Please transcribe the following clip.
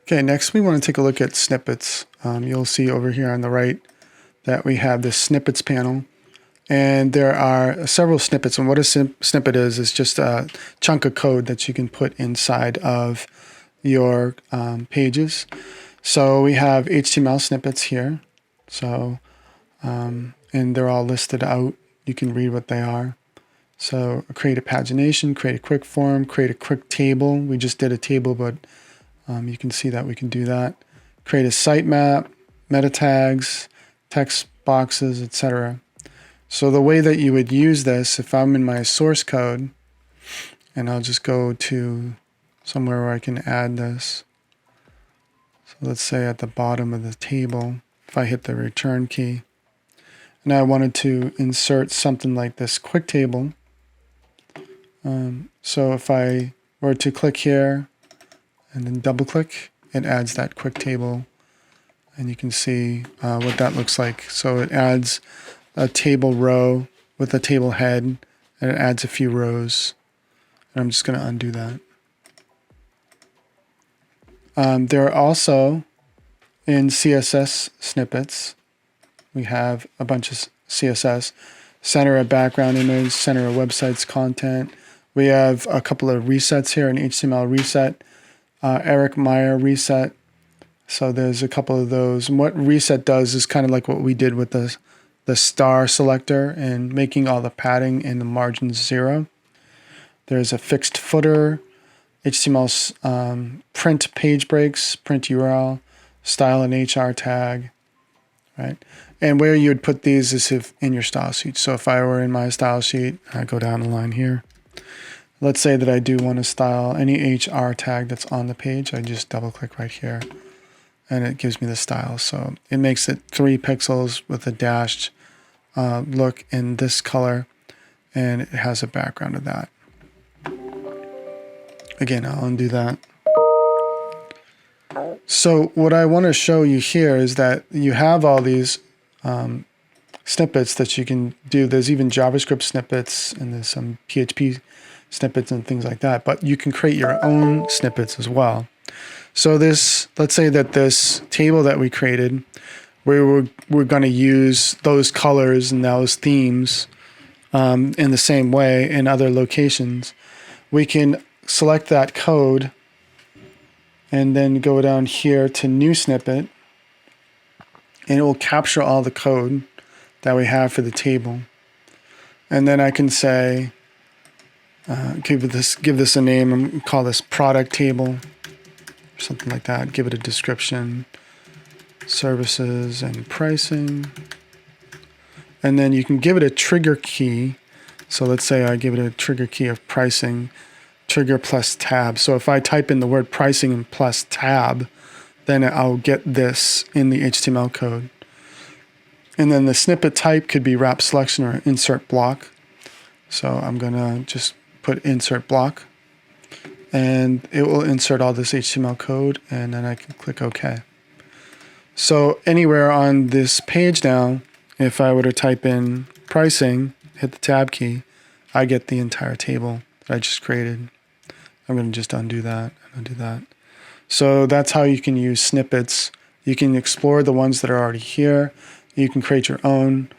Okay, next we want to take a look at snippets. You'll see over here on the right that we have this snippets panel. And there are several snippets. And what a snippet is just a chunk of code that you can put inside of your pages. So we have HTML snippets here. So, and they're all listed out. You can read what they are. So create a pagination, create a quick form, create a quick table. We just did a table, but you can see that we can do that. Create a sitemap, meta tags, text boxes, etc. So the way that you would use this, if I'm in my source code, and I'll just go to somewhere where I can add this. So let's say at the bottom of the table, if I hit the return key, and I wanted to insert something like this quick table. So if I were to click here and then double click, it adds that quick table, and you can see what that looks like. So it adds a table row with a table head, and it adds a few rows. And I'm just going to undo that. There are also in CSS snippets, we have a bunch of CSS, center a background image, center a website's content. We have a couple of resets here, an HTML reset, Eric Meyer reset. So there's a couple of those. And what reset does is kind of like what we did with the star selector and making all the padding and the margins 0. There's a fixed footer, HTML print page breaks, print URL, style and HR tag, right? And where you would put these is if in your style sheet. So if I were in my style sheet, I go down the line here. Let's say that I do want to style any HR tag that's on the page. I just double click right here and it gives me the style. So it makes it 3 pixels with a dashed look in this color, and it has a background of that. Again, I'll undo that. So what I want to show you here is that you have all these snippets that you can do. There's even JavaScript snippets, and there's some PHP snippets and things like that, but you can create your own snippets as well. So this, let's say that this table that we created, we're going to use those colors and those themes in the same way in other locations. We can select that code and then go down here to new snippet, and it will capture all the code that we have for the table. And then I can say, give this a name and call this product table or something like that. Give it a description, services and pricing. And then you can give it a trigger key. So let's say I give it a trigger key of pricing, trigger plus tab. So if I type in the word pricing and plus tab, then I'll get this in the HTML code. And then the snippet type could be wrap selection or insert block. So I'm going to just put insert block, and it will insert all this HTML code, and then I can click OK. So anywhere on this page now, if I were to type in pricing, hit the tab key, I get the entire table that I just created. I'm going to just undo that and undo that. So that's how you can use snippets. You can explore the ones that are already here. You can create your own,